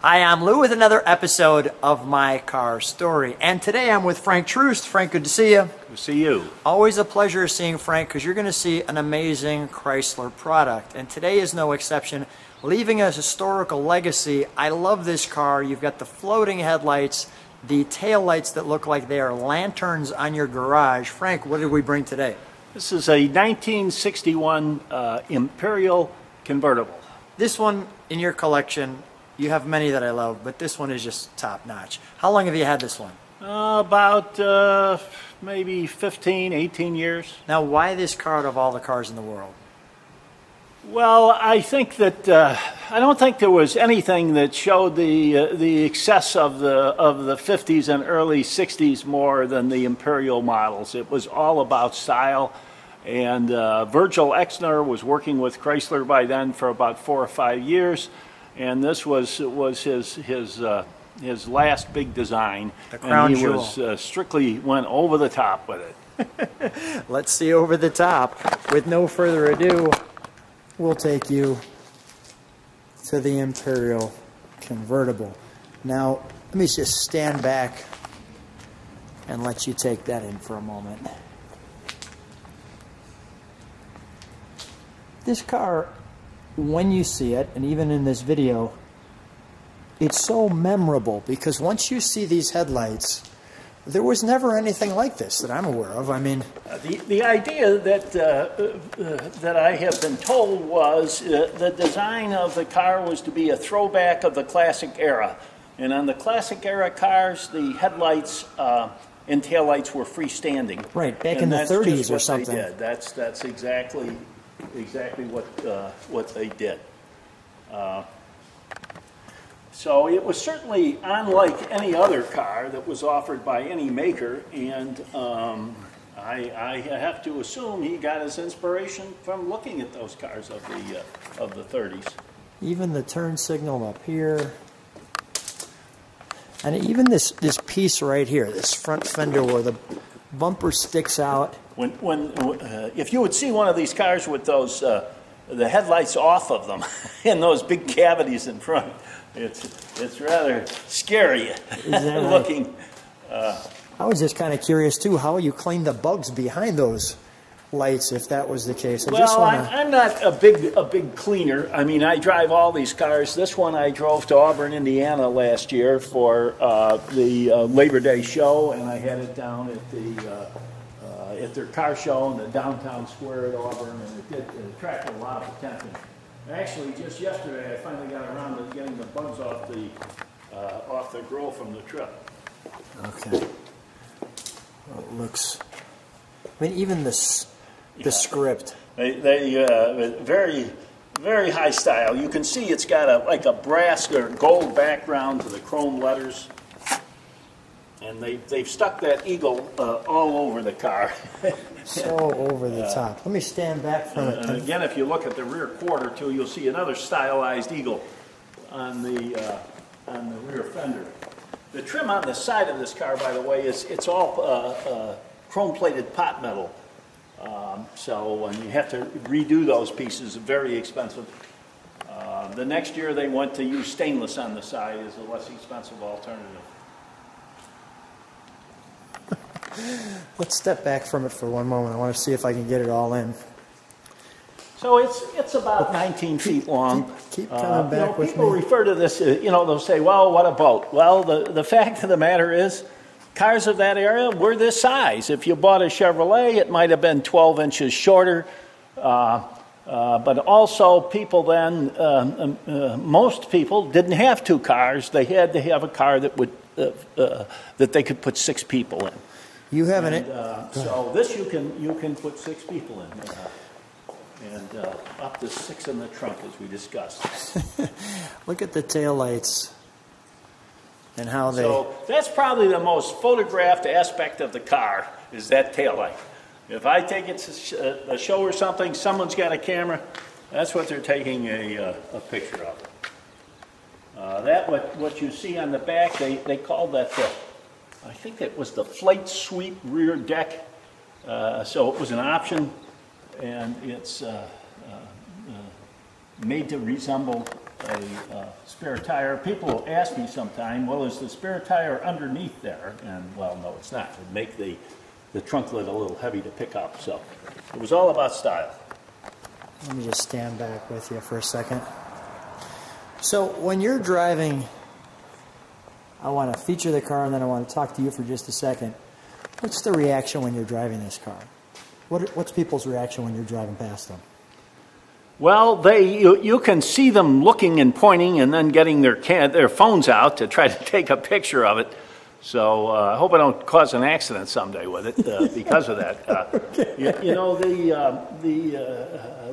Hi, I'm Lou with another episode of My Car Story. And today I'm with Frank Troost. Frank, good to see you. Good to see you. Always a pleasure seeing Frank because you're going to see an amazing Chrysler product. And today is no exception, leaving a historical legacy. I love this car. You've got the floating headlights, the tail lights that look like they are lanterns on your garage. Frank, what did we bring today? This is a 1961 Imperial Convertible. This one in your collection, you have many that I love, but this one is just top notch. How long have you had this one? About maybe 15, 18 years. Now, why this car out of all the cars in the world? Well, I think that I don't think there was anything that showed the excess of the 50s and early 60s more than the Imperial models. It was all about style, and Virgil Exner was working with Chrysler by then for about 4 or 5 years, and this was his last big design. The crown and he jewel. was strictly went over the top with it. Let's see over the top. With no further ado, we'll take you to the Imperial Convertible. Now, let me just stand back and let you take that in for a moment. This car, when you see it, and even in this video, it's so memorable because once you see these headlights, there was never anything like this that I'm aware of. I mean, the idea that I have been told was the design of the car was to be a throwback of the classic era, and on the classic era cars, the headlights and taillights were freestanding. Right, back and in the that's 30s just or what something. They did. That's exactly what they did. So it was certainly unlike any other car that was offered by any maker, and I have to assume he got his inspiration from looking at those cars of the 30s. Even the turn signal up here, and even this piece right here, this front fender where the bumper sticks out. If you would see one of these cars with those the headlights off of them and those big cavities in front, it's rather scary looking. I was just kind of curious too how you clean the bugs behind those lights if that was the case. I'm not a big cleaner. I mean, I drive all these cars. This one I drove to Auburn, Indiana last year for the Labor Day show, and I had it down at their car show in the downtown square at Auburn, and it attracted a lot of attention. Actually, just yesterday, I finally got around to getting the bugs off the grill from the trip. Okay. Well, it looks. I mean, even the script. They very, very high style. You can see it's got like a brass or gold background to the chrome letters, and they've stuck that eagle all over the car. So over the top. Let me stand back from it. And again, if you look at the rear quarter too, you'll see another stylized eagle on the rear fender. The trim on the side of this car, by the way, it's all chrome-plated pot metal. So when you have to redo those pieces, very expensive. The next year they went to use stainless on the side as a less expensive alternative. Let's step back from it for one moment. I want to see if I can get it all in. So it's about 19 feet long. Keep coming back with me. People refer to this, they'll say, well, what a boat. Well, the fact of the matter is, cars of that era were this size. If you bought a Chevrolet, it might have been 12 inches shorter. But also people then, most people didn't have 2 cars. They had to have a car that that they could put 6 people in. You have so this you can put 6 people in, and up to 6 in the trunk, as we discussed. Look at the taillights and how they. So that's probably the most photographed aspect of the car, is that taillight. If I take it to a show or something, someone's got a camera. That's what they're taking a picture of. What you see on the back, they called that I think it was the flight sweep rear deck. So it was an option, and it's made to resemble spare tire. People will ask me sometime, well, is the spare tire underneath there? And, well, no, it's not. It'd make the trunk lid a little heavy to pick up. So it was all about style. Let me just stand back with you for a second. So when you're driving, I want to feature the car and then I want to talk to you for just a second. What's the reaction when you're driving this car? What's people's reaction when you're driving past them? Well, you can see them looking and pointing and then getting their phones out to try to take a picture of it. So I hope I don't cause an accident someday with it because of that. Okay. You know,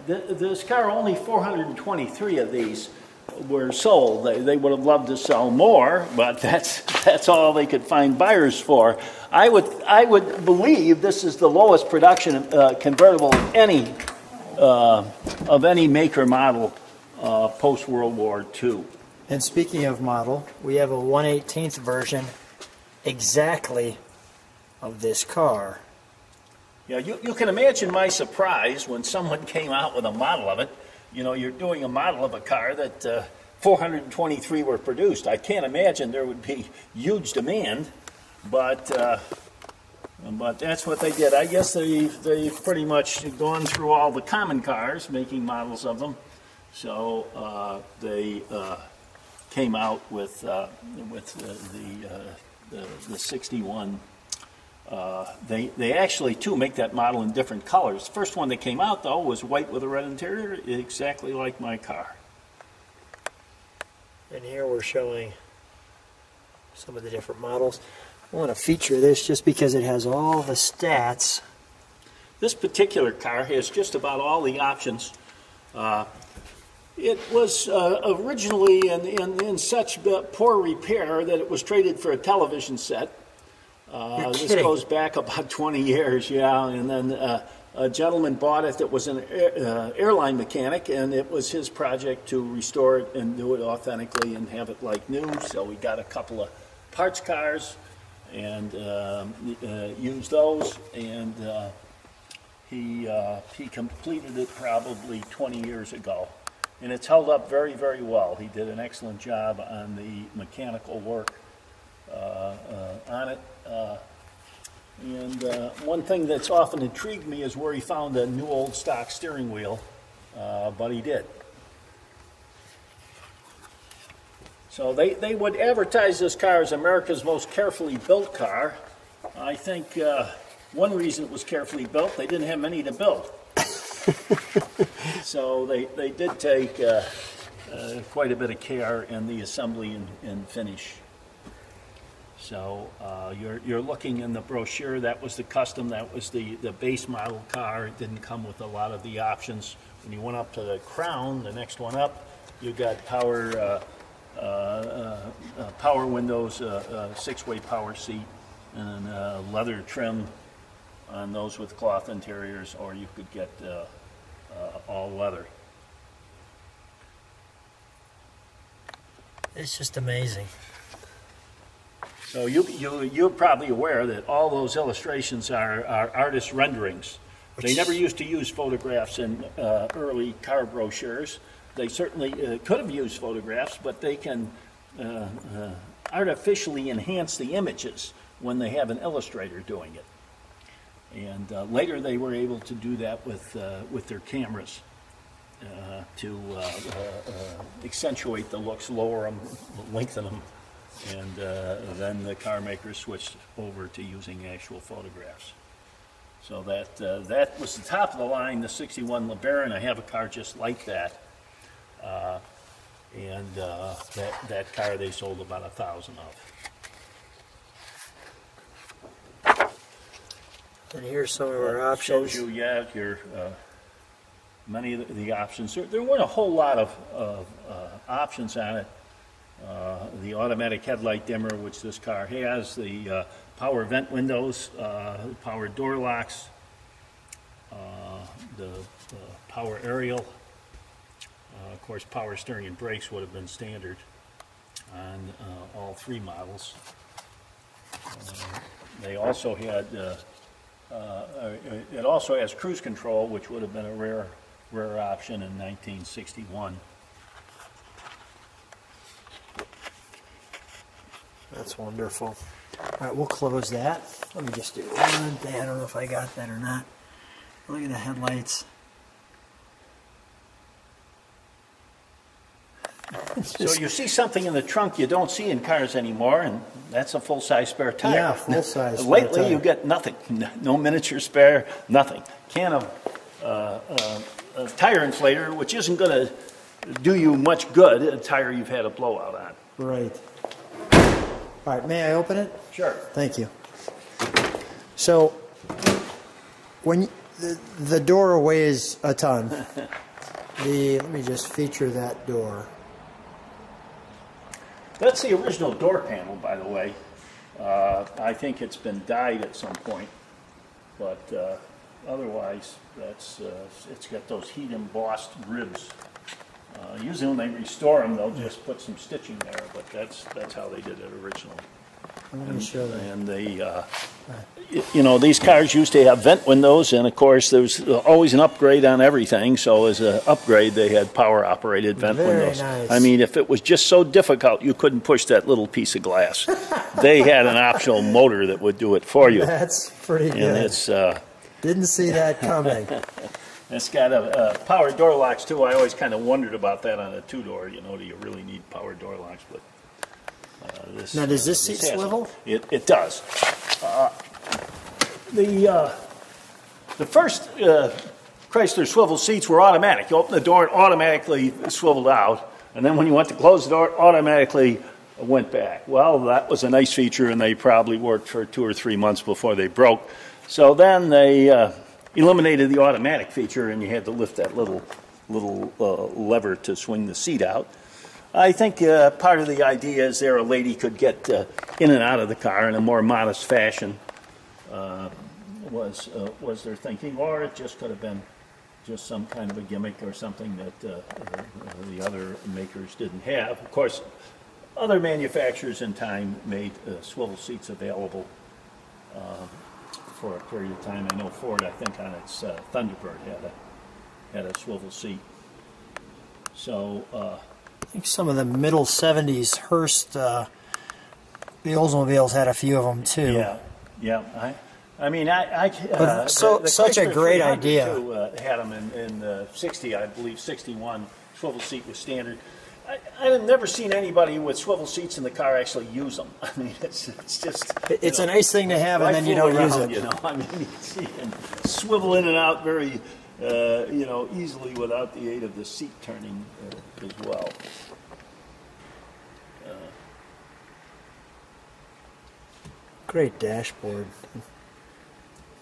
this car, only 423 of these were sold. They would have loved to sell more, but that's all they could find buyers for. I would believe this is the lowest production convertible of any maker model post World War II. And speaking of model, we have a 1/18th version exactly of this car. Yeah, you can imagine my surprise when someone came out with a model of it. You know, you're doing a model of a car that 423 were produced. I can't imagine there would be huge demand, but that's what they did. I guess they've pretty much gone through all the common cars, making models of them. So they came out with the 61. They actually, too, make that model in different colors. The first one that came out, though, was white with a red interior, exactly like my car. And here we're showing some of the different models. I want to feature this just because it has all the stats. This particular car has just about all the options. It was originally in such poor repair that it was traded for a television set. This goes back about 20 years, yeah, and then a gentleman bought it that was an airline mechanic, and it was his project to restore it and do it authentically and have it like new. So we got a couple of parts cars and used those, and he completed it probably 20 years ago. And it's held up very, very well. He did an excellent job on the mechanical work on it. One thing that's often intrigued me is where he found a new old stock steering wheel, but he did. So they would advertise this car as America's most carefully built car. I think one reason it was carefully built, they didn't have many to build. So they did take quite a bit of care in the assembly and finish. So you're looking in the brochure. That was the custom. That was the base model car. It didn't come with a lot of the options. When you went up to the Crown, the next one up, you got power windows, six-way power seat, and leather trim on those with cloth interiors, or you could get all leather. It's just amazing. So you're probably aware that all those illustrations are artist renderings. They never used to use photographs in early car brochures. They certainly could have used photographs, but they can artificially enhance the images when they have an illustrator doing it. And later they were able to do that with their cameras to accentuate the looks, lower them, lengthen them. And then the car makers switched over to using actual photographs. So that was the top of the line, the 61 LeBaron. I have a car just like that. That car they sold about 1,000 of. And here's some of our options. Shows you, yeah, your many of the options. There weren't a whole lot of options on it. The automatic headlight dimmer, which this car has, the power vent windows, power door locks, the power aerial. Of course, power steering and brakes would have been standard on all three models. They also had, it also has cruise control, which would have been a rare option in 1961. That's wonderful. All right, we'll close that. Let me just do one thing. I don't know if I got that or not. Look at the headlights. So you see something in the trunk you don't see in cars anymore, and that's a full-size spare tire. Yeah, full-size. Lately, you get nothing. No miniature spare, nothing. Can of a tire inflator, which isn't going to do you much good, a tire you've had a blowout on. Right. All right, may I open it? Sure. Thank you. So, when the door weighs a ton, let me just feature that door. That's the original door panel, by the way. I think it's been dyed at some point, but otherwise, it's got those heat embossed ribs. Usually when they restore them, they'll just put some stitching there, but that's how they did it originally. Let me show that. And they, you know, these cars used to have vent windows, and of course there was always an upgrade on everything. So as an upgrade, they had power-operated vent windows. Nice. I mean, if it was just so difficult, you couldn't push that little piece of glass. They had an optional motor that would do it for you. That's pretty good. And it's didn't see that coming. It's got a power door locks too. I always kind of wondered about that on a two-door. You know, do you really need power door locks? But now, does this seat swivel? It does. The first Chrysler swivel seats were automatic. You open the door, it automatically swiveled out, and then when you went to close the door, it automatically went back. Well, that was a nice feature, and they probably worked for 2 or 3 months before they broke. So then they eliminated the automatic feature, and you had to lift that little lever to swing the seat out. I think part of the idea is there a lady could get in and out of the car in a more modest fashion, was their thinking, or it just could have been just some kind of a gimmick or something that the other makers didn't have. Of course, other manufacturers in time made swivel seats available for a period of time. I know Ford, I think, on its Thunderbird had a swivel seat. So I think some of the middle 70s Hearst, the Oldsmobiles had a few of them too. Yeah. I mean, such a great idea. Too, had them in 60, I believe, 61. Swivel seat was standard. I've never seen anybody with swivel seats in the car actually use them. I mean, it's just... It's a nice thing to have, and then you don't use it. You know, I mean, you see them swivel in and out very, you know, easily without the aid of the seat turning as well. Great dashboard.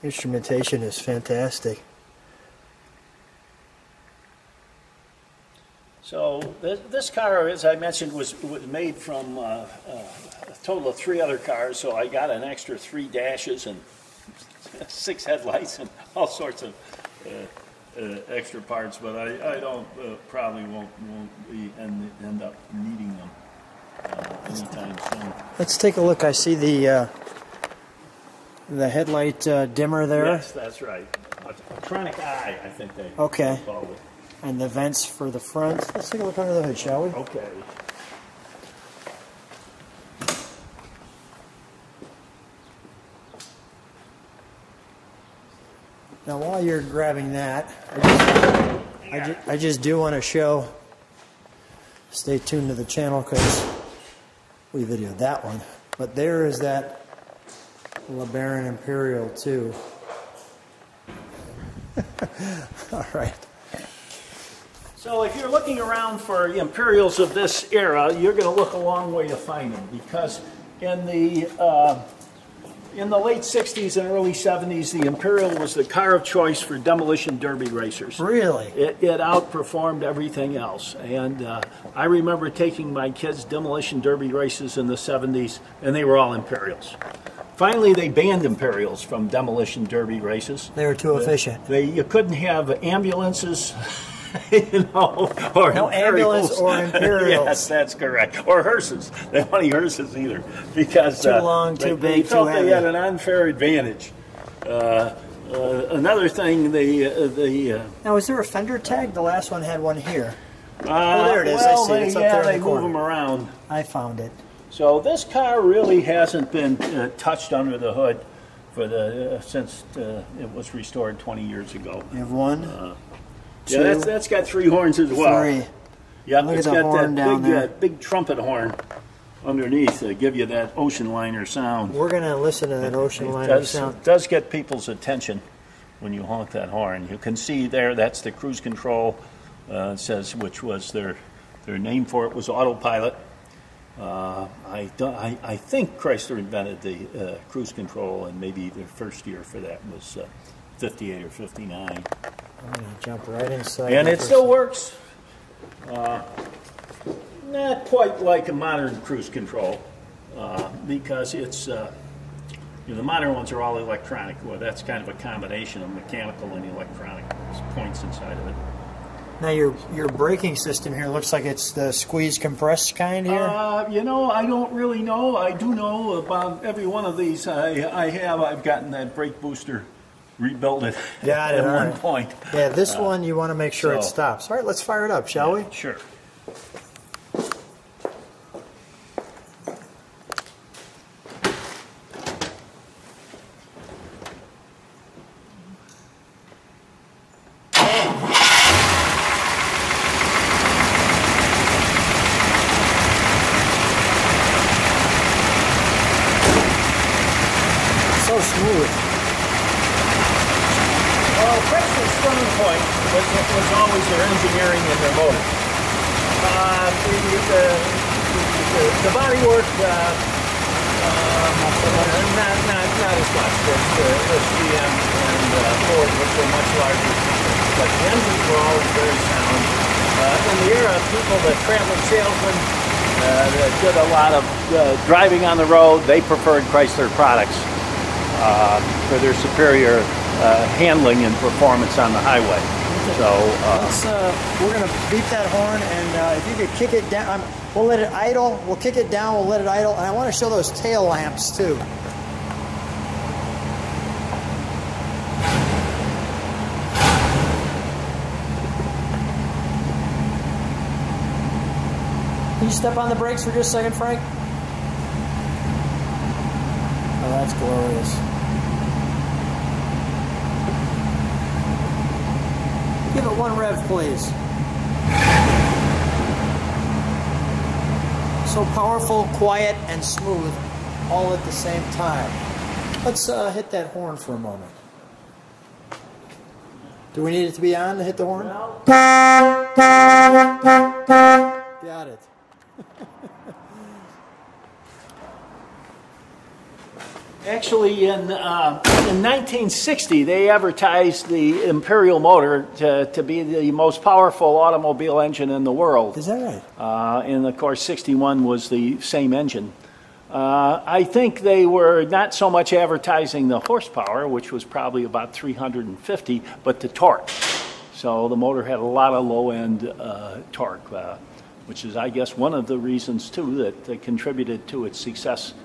Instrumentation is fantastic. So this car, as I mentioned, was made from a total of 3 other cars. So I got an extra 3 dashes and 6 headlights and all sorts of extra parts. But I don't probably won't end up needing them anytime soon. Let's take a look. I see the headlight dimmer there. Yes, that's right. Electronic eye, I think they called it. And the vents for the front. Let's take a look under the hood, shall we? Okay. Now, while you're grabbing that, I just do want to show. Stay tuned to the channel because we videoed that one. But there is that LeBaron Imperial too. All right. So if you're looking around for Imperials of this era, you're going to look a long way to find them, because in the late 60s and early 70s, the Imperial was the car of choice for demolition derby racers. Really? It outperformed everything else. And I remember taking my kids demolition derby races in the 70s, and they were all Imperials. Finally, they banned Imperials from demolition derby races. They were too efficient. You couldn't have ambulances. You know, or no ambulance or Imperials. Yes, that's correct. Or hearses. They don't want any hearses either, because too long, too big, they felt too heavy. They had an unfair advantage. Another thing, now, is there a fender tag? The last one had one here. Oh, there it is. Well, I see it. It's up there in the they corner. move them around. I found it. So this car really hasn't been touched under the hood for since it was restored 20 years ago. You have one, two, yeah, that's got 3 horns as well. 3. Yep, Look it's at the got horn down there. that big trumpet horn underneath to give you that ocean liner sound. We're going to listen to that ocean liner sound. It does get people's attention when you honk that horn. You can see there, that's the cruise control. It says which was their name for it was autopilot. I think Chrysler invented the cruise control, and maybe the first year for that was 58 or 59. I'm going to jump right inside. And it still works. Not quite like a modern cruise control, because it's the modern ones are all electronic. Well, that's kind of a combination of mechanical and electronic. There's points inside of it. Now your braking system here looks like it's the squeeze compress kind here. You know, I don't really know. I do know about every one of these. I've gotten that brake booster rebuilt at one point. Yeah, this one you want to make sure it stops. All right, let's fire it up, shall we? Sure. So smooth. Well, Chrysler's strong point was always their engineering and their motor. The body work, not as much as GM and Ford, which were much larger. But the engines were always very sound. In the era of people that traveled salesmen, that did a lot of driving on the road, they preferred Chrysler products for their superior handling and performance on the highway. So we're going to beep that horn, and if you could kick it down, we'll let it idle. We'll kick it down. We'll let it idle, and I want to show those tail lamps too. Can you step on the brakes for just a second, Frank? Oh, that's glorious. Give it 1 rev, please. So powerful, quiet, and smooth all at the same time. Let's hit that horn for a moment. Do we need it to be on to hit the horn? No. Got it. Actually, in 1960, they advertised the Imperial motor to be the most powerful automobile engine in the world. Is that right? And of course, 61 was the same engine. I think they were not so much advertising the horsepower, which was probably about 350, but the torque. So the motor had a lot of low-end torque, which is, I guess, one of the reasons, too, that contributed to its success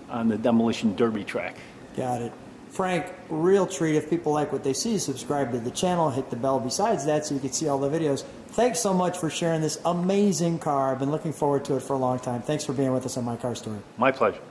on the demolition derby track. Got it. Frank, real treat. If people like what they see, subscribe to the channel, hit the bell besides that so you can see all the videos. Thanks so much for sharing this amazing car. I've been looking forward to it for a long time. Thanks for being with us on My Car Story. My pleasure.